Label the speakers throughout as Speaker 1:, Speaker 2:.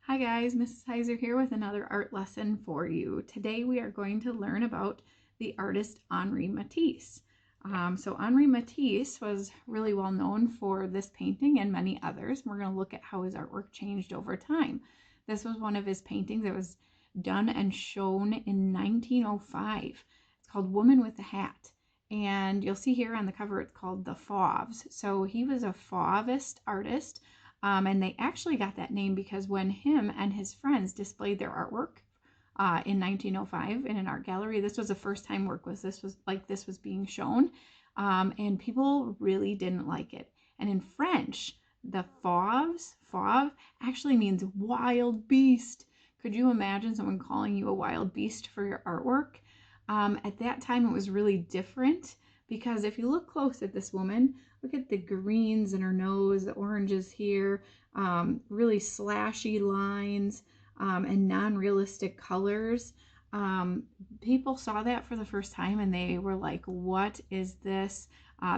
Speaker 1: Hi guys, Mrs. Heiser here with another art lesson for you. Today we are going to learn about the artist Henri Matisse. So Henri Matisse was really well known for this painting and many others. We're going to look at how his artwork changed over time. This was one of his paintings that was done and shown in 1905. It's called Woman with the Hat. And you'll see here on the cover it's called the Fauves. So he was a Fauvist artist. And they actually got that name because when him and his friends displayed their artwork in 1905 in an art gallery, this was the first time this was being shown, and people really didn't like it. And in French, the fauve actually means wild beast. Could you imagine someone calling you a wild beast for your artwork? At that time, it was really different because if you look close at this woman, look at the greens in her nose, the oranges here, really slashy lines and non-realistic colors. People saw that for the first time and they were like, what is this?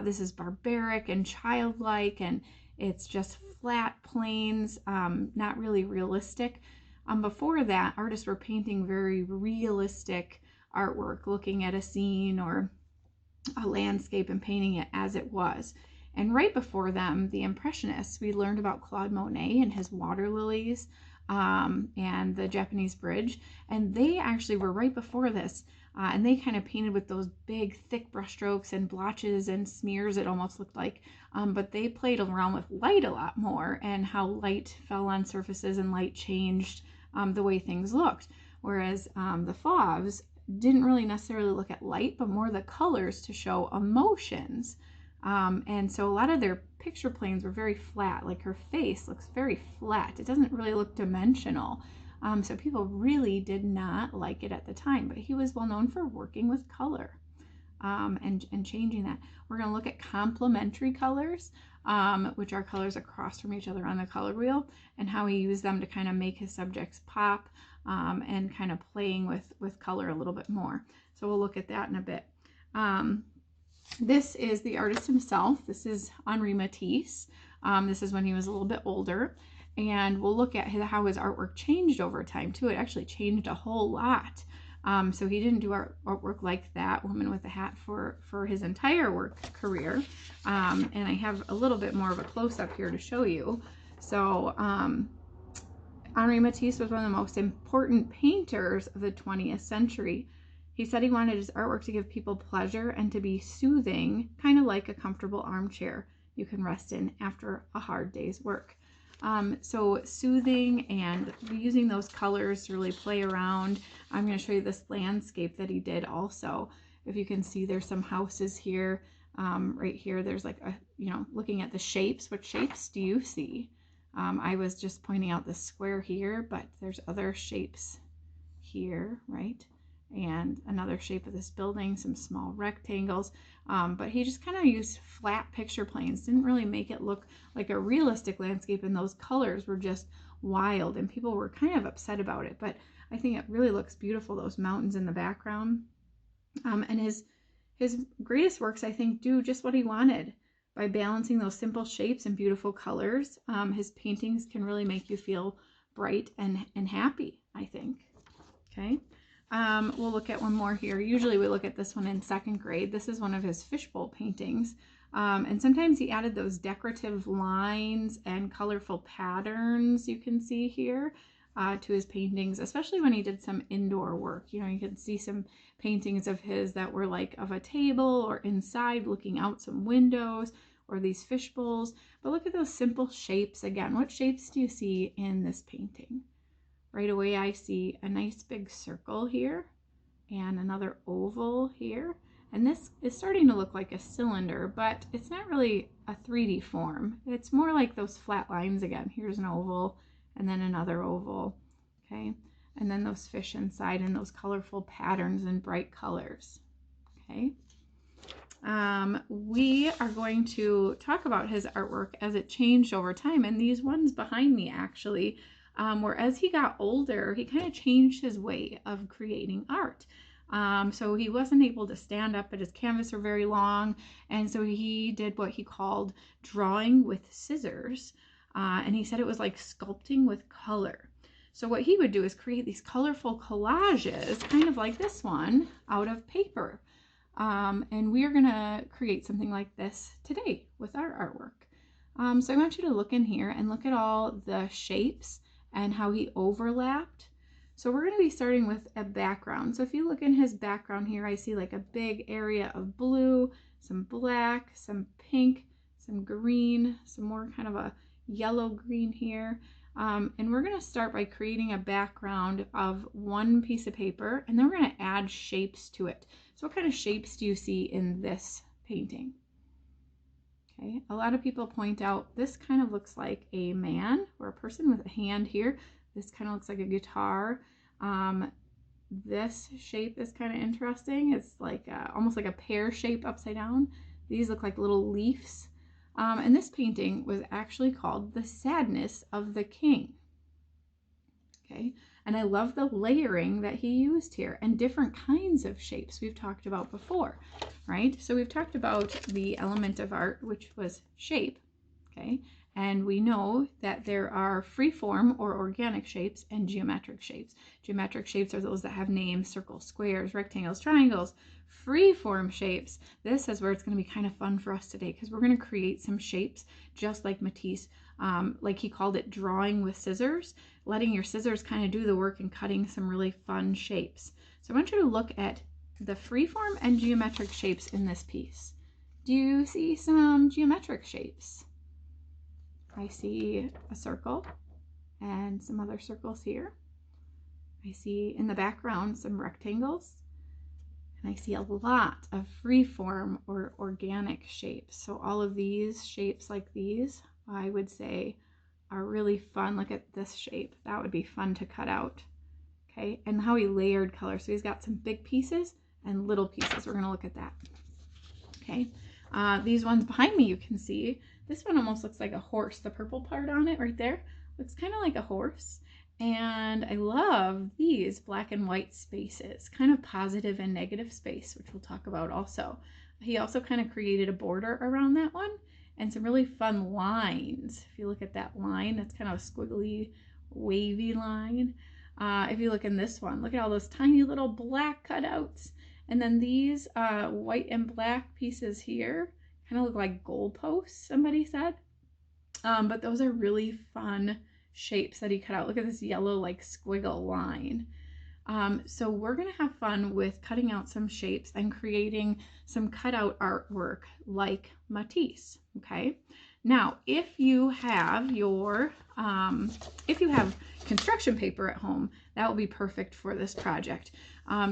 Speaker 1: This is barbaric and childlike, and it's just flat planes, not really realistic. Before that, artists were painting very realistic artwork, looking at a scene or a landscape and painting it as it was. And right before them, the Impressionists, we learned about Claude Monet and his water lilies and the Japanese bridge. And they actually were right before this. And they kind of painted with those big, thick brushstrokes and blotches and smears, it almost looked like. But they played around with light a lot more and how light fell on surfaces and light changed the way things looked. Whereas the Fauves didn't really necessarily look at light, but more the colors to show emotions. And so a lot of their picture planes were very flat, like her face looks very flat. It doesn't really look dimensional. So people really did not like it at the time, but he was well known for working with color and changing that. We're going to look at complementary colors, which are colors across from each other on the color wheel, and how he used them to kind of make his subjects pop and kind of playing with color a little bit more. So we'll look at that in a bit. This is the artist himself. This is Henri Matisse. This is when he was a little bit older. And we'll look at how his artwork changed over time too. It actually changed a whole lot. So he didn't do artwork like that, Woman with the Hat, for his entire work career. And I have a little bit more of a close-up here to show you. So Henri Matisse was one of the most important painters of the 20th century. He said he wanted his artwork to give people pleasure and to be soothing, kind of like a comfortable armchair you can rest in after a hard day's work. So soothing and using those colors to really play around. I'm going to show you this landscape that he did also. If you can see, there's some houses here. Right here, there's like a, looking at the shapes. What shapes do you see? I was just pointing out this square here, but there's other shapes here, right? And another shape of this building, some small rectangles. But he just kind of used flat picture planes, didn't really make it look like a realistic landscape, and those colors were just wild, and people were kind of upset about it. But I think it really looks beautiful, those mountains in the background. And his greatest works, I think, do just what he wanted. By balancing those simple shapes and beautiful colors, his paintings can really make you feel bright and happy, I think. Okay. We'll look at one more here. Usually we look at this one in second grade. This is one of his fishbowl paintings. And sometimes he added those decorative lines and colorful patterns you can see here to his paintings, especially when he did some indoor work. You can see some paintings of his that were like of a table or inside looking out some windows or these fish bowls. But look at those simple shapes again. What shapes do you see in this painting? Right away I see a nice big circle here and another oval here. And this is starting to look like a cylinder, but it's not really a 3D form. It's more like those flat lines again. Here's an oval and then another oval, okay? And then those fish inside and those colorful patterns and bright colors, okay? We are going to talk about his artwork as it changed over time, and these ones behind me actually, where as he got older, he kind of changed his way of creating art. So he wasn't able to stand up at his canvas for very long, and so he did what he called drawing with scissors, and he said it was like sculpting with color. So what he would do is create these colorful collages, kind of like this one, out of paper. And we are going to create something like this today with our artwork. So I want you to look in here and look at all the shapes and how he overlapped. So we're going to be starting with a background. So if you look in his background here, I see like a big area of blue, some black, some pink, some green, some more kind of a yellow green here. And we're going to start by creating a background of one piece of paper, and then we're going to add shapes to it. So what kind of shapes do you see in this painting? Okay, a lot of people point out this kind of looks like a man or a person with a hand here. This kind of looks like a guitar. This shape is kind of interesting. It's like almost like a pear shape upside down. These look like little leaves. And this painting was actually called The Sadness of the King. Okay, and I love the layering that he used here and different kinds of shapes we've talked about before, right? So we've talked about the element of art, which was shape, okay? And we know that there are free-form or organic shapes and geometric shapes. Geometric shapes are those that have names: circles, squares, rectangles, triangles. Free-form shapes, this is where it's going to be kind of fun for us today, because we're going to create some shapes just like Matisse, like he called it, drawing with scissors, letting your scissors kind of do the work and cutting some really fun shapes. So I want you to look at the free-form and geometric shapes in this piece. Do you see some geometric shapes? I see a circle and some other circles here. I see in the background some rectangles. And I see a lot of free-form or organic shapes. So all of these shapes like these, I would say, are really fun. Look at this shape. That would be fun to cut out. Okay, and how he layered color. So he's got some big pieces and little pieces. We're going to look at that. Okay, these ones behind me you can see. This one almost looks like a horse. The purple part on it right there looks kind of like a horse. And I love these black and white spaces, kind of positive and negative space, which we'll talk about also. He also kind of created a border around that one and some really fun lines. If you look at that line, that's kind of a squiggly, wavy line. If you look in this one, look at all those tiny little black cutouts. And then these white and black pieces here kind of look like goalposts, somebody said. But those are really fun shapes that he cut out. Look at this yellow like squiggle line. So we're going to have fun with cutting out some shapes and creating some cutout artwork like Matisse. Okay. Now, if you have construction paper at home, that will be perfect for this project.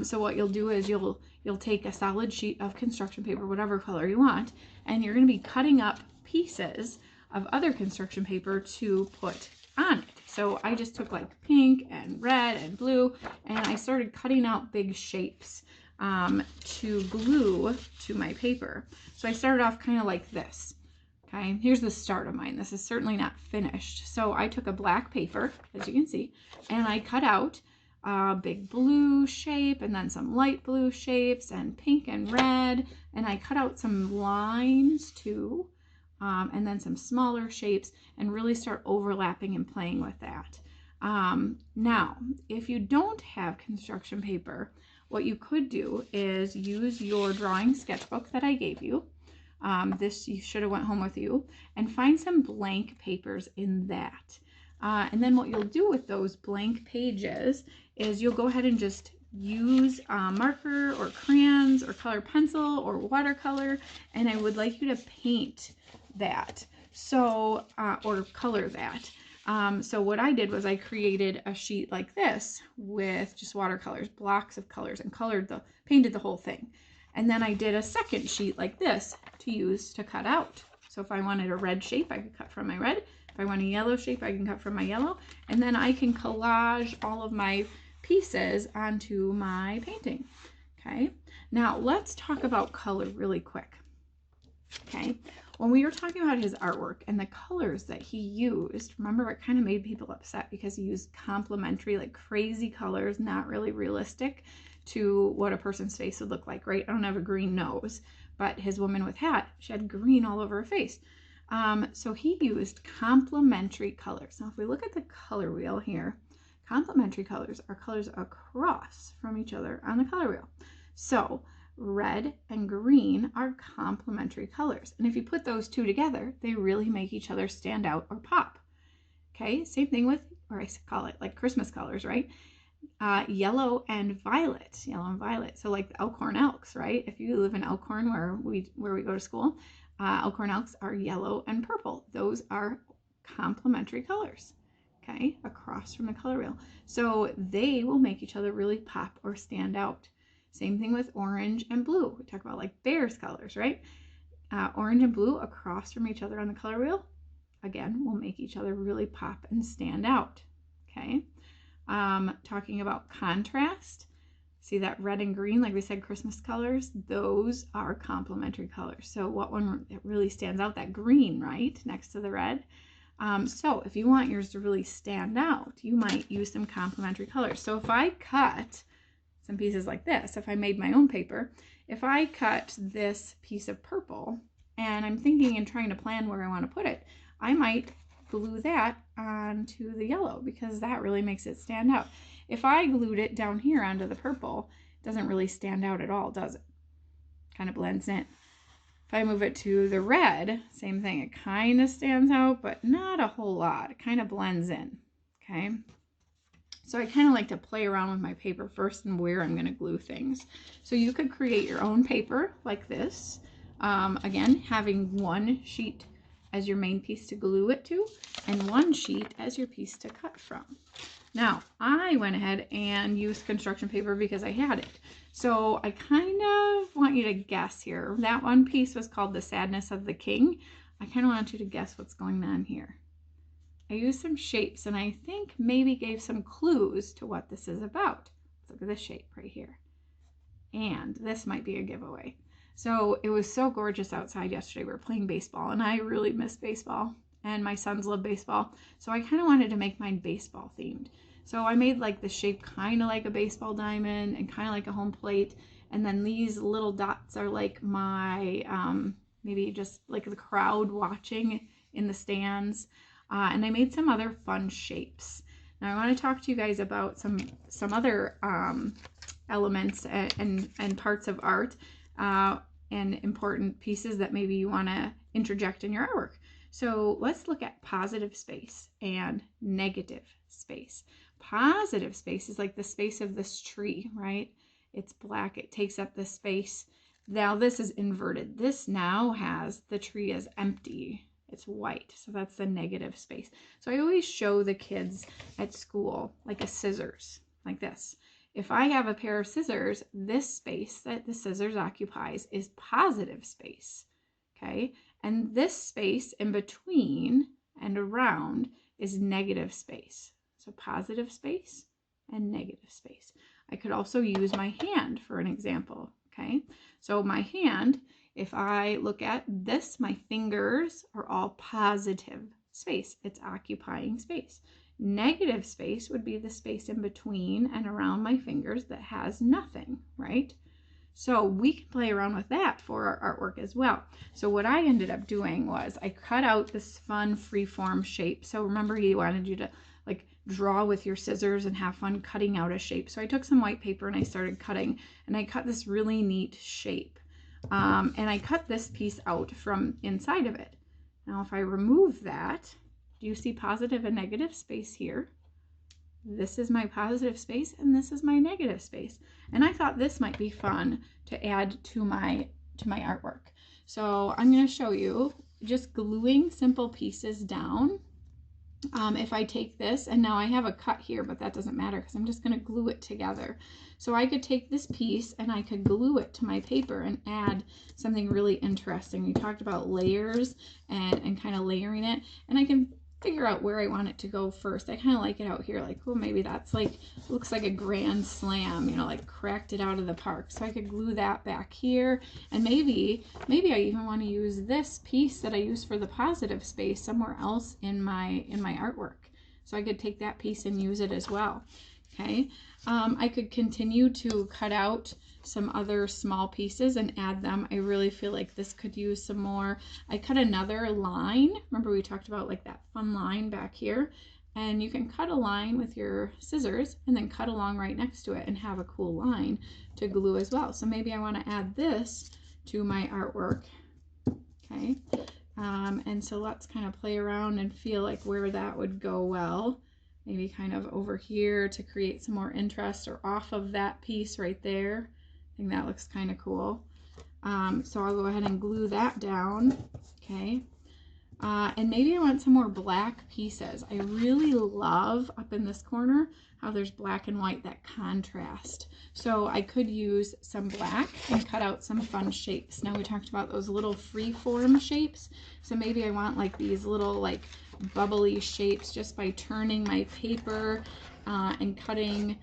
Speaker 1: So what you'll do is you'll take a solid sheet of construction paper, whatever color you want, and you're going to be cutting up pieces of other construction paper to put on it. So I just took like pink and red and blue, and I started cutting out big shapes to glue to my paper. So I started off kind of like this. Okay, here's the start of mine. This is certainly not finished. So I took a black paper, as you can see, and I cut out a big blue shape and then some light blue shapes and pink and red, and I cut out some lines too. And then some smaller shapes, and really start overlapping and playing with that. Now, if you don't have construction paper, what you could do is use your drawing sketchbook that I gave you. This you should have went home with you, and find some blank papers in that. And then what you'll do with those blank pages is you'll go ahead and just use marker or crayons or color pencil or watercolor, and I would like you to paint that, so or color that. So what I did was I created a sheet like this with just watercolors, blocks of colors, and painted the whole thing. And then I did a second sheet like this to use to cut out. So if I wanted a red shape, I could cut from my red. If I want a yellow shape, I can cut from my yellow. And then I can collage all of my pieces onto my painting. Okay, now let's talk about color really quick. Okay, when we were talking about his artwork and the colors that he used, remember it kind of made people upset because he used complementary, like crazy colors, not really realistic to what a person's face would look like, right? I don't have a green nose, but his woman with hat, she had green all over her face. So he used complementary colors. Now, if we look at the color wheel here, Complementary colors are colors across from each other on the color wheel. So red and green are complementary colors. And if you put those two together, they really make each other stand out or pop. Okay, same thing with, or I call it like Christmas colors, right? Yellow and violet, yellow and violet. So like the Elkhorn Elks, right? If you live in Elkhorn where we go to school, Elkhorn Elks are yellow and purple. Those are complementary colors, okay, across from the color wheel. So they will make each other really pop or stand out. Same thing with orange and blue. We talk about like Bears colors, right? Orange and blue across from each other on the color wheel, again, will make each other really pop and stand out, okay? Talking about contrast, see that red and green, like we said, Christmas colors, those are complementary colors. So what one that really stands out? That green, right, next to the red. So if you want yours to really stand out, you might use some complementary colors. So if I cut some pieces like this, if I made my own paper, if I cut this piece of purple and I'm thinking and trying to plan where I want to put it, I might glue that onto the yellow because that really makes it stand out. If I glued it down here onto the purple, it doesn't really stand out at all, does it? Kind of blends in. If I move it to the red, same thing. It kind of stands out, but not a whole lot. It kind of blends in, okay? So I kind of like to play around with my paper first and where I'm going to glue things. So you could create your own paper like this. Again, having one sheet as your main piece to glue it to and one sheet as your piece to cut from. Now, I went ahead and used construction paper because I had it. So I kind of want you to guess here. That one piece was called The Sadness of the King. I kind of want you to guess what's going on here. I used some shapes and I think maybe gave some clues to what this is about. Look at this shape right here. And this might be a giveaway. So it was so gorgeous outside yesterday. We were playing baseball and I really miss baseball and my sons love baseball. So I kind of wanted to make mine baseball themed. So I made like the shape kind of like a baseball diamond and kind of like a home plate. And then these little dots are like my, maybe just like the crowd watching in the stands. And I made some other fun shapes. Now I want to talk to you guys about some other elements and parts of art and important pieces that maybe you want to interject in your artwork. So let's look at positive space and negative space. Positive space is like the space of this tree, right? It's black, it takes up the space. Now this is inverted. This now has the tree as empty. It's white, so that's the negative space. So I always show the kids at school like a scissors, like this. If I have a pair of scissors, this space that the scissors occupies is positive space, okay? And this space in between and around is negative space. So positive space and negative space. I could also use my hand for an example, okay? So my hand, if I look at this, my fingers are all positive space. It's occupying space. Negative space would be the space in between and around my fingers that has nothing, right? So we can play around with that for our artwork as well. So what I ended up doing was I cut out this fun freeform shape. So remember, he wanted you to like draw with your scissors and have fun cutting out a shape. So I took some white paper and I started cutting, and I cut this really neat shape. And I cut this piece out from inside of it. Now if I remove that, do you see positive and negative space here? This is my positive space and this is my negative space. And I thought this might be fun to add to my artwork. So I'm going to show you just gluing simple pieces down. If I take this, and now I have a cut here, but that doesn't matter because I'm just going to glue it together. So I could take this piece and I could glue it to my paper and add something really interesting. We talked about layers and kind of layering it, and I can figure out where I want it to go first. I kind of like it out here, like, oh, maybe that's like, looks like a grand slam, you know, like cracked it out of the park. So I could glue that back here, and maybe I even want to use this piece that I use for the positive space somewhere else in my artwork. So I could take that piece and use it as well. Okay, I could continue to cut out some other small pieces and add them. I really feel like this could use some more. I cut another line. Remember we talked about like that fun line back here. and you can cut a line with your scissors and then cut along right next to it and have a cool line to glue as well. So maybe I want to add this to my artwork. Okay, and so let's kind of play around and feel like where that would go well. Maybe kind of over here to create some more interest, or off of that piece right there. I think that looks kind of cool. So I'll go ahead and glue that down. Okay. And maybe I want some more black pieces. I really love up in this corner how there's black and white, that contrast. So I could use some black and cut out some fun shapes. Now we talked about those little free form shapes. So maybe I want like these little like bubbly shapes just by turning my paper and cutting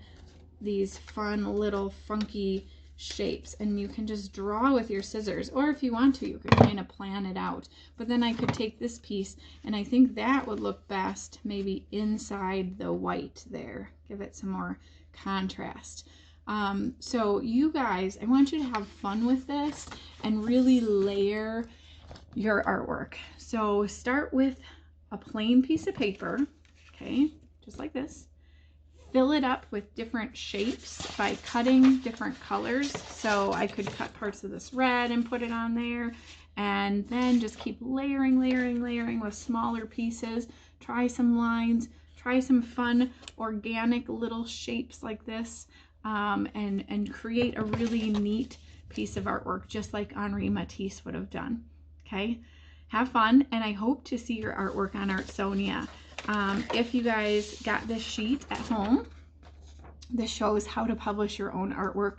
Speaker 1: these fun little funky shapes. And you can just draw with your scissors, or if you want to, you could kind of plan it out. But then I could take this piece, and I think that would look best maybe inside the white there. Give it some more contrast. So you guys, I want you to have fun with this and really layer your artwork. So start with a plain piece of paper, okay, just like this. Fill it up with different shapes by cutting different colors. So I could cut parts of this red and put it on there, and then just keep layering, layering, layering with smaller pieces. Try some lines, try some fun organic little shapes like this, and create a really neat piece of artwork, just like Henri Matisse would have done. Okay, have fun, and I hope to see your artwork on Artsonia. If you guys got this sheet at home, this shows how to publish your own artwork.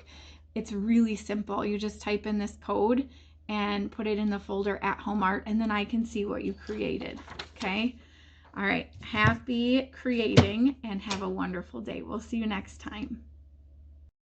Speaker 1: It's really simple. You just type in this code and put it in the folder at home art, and then I can see what you created. Okay. All right. Happy creating and have a wonderful day. We'll see you next time.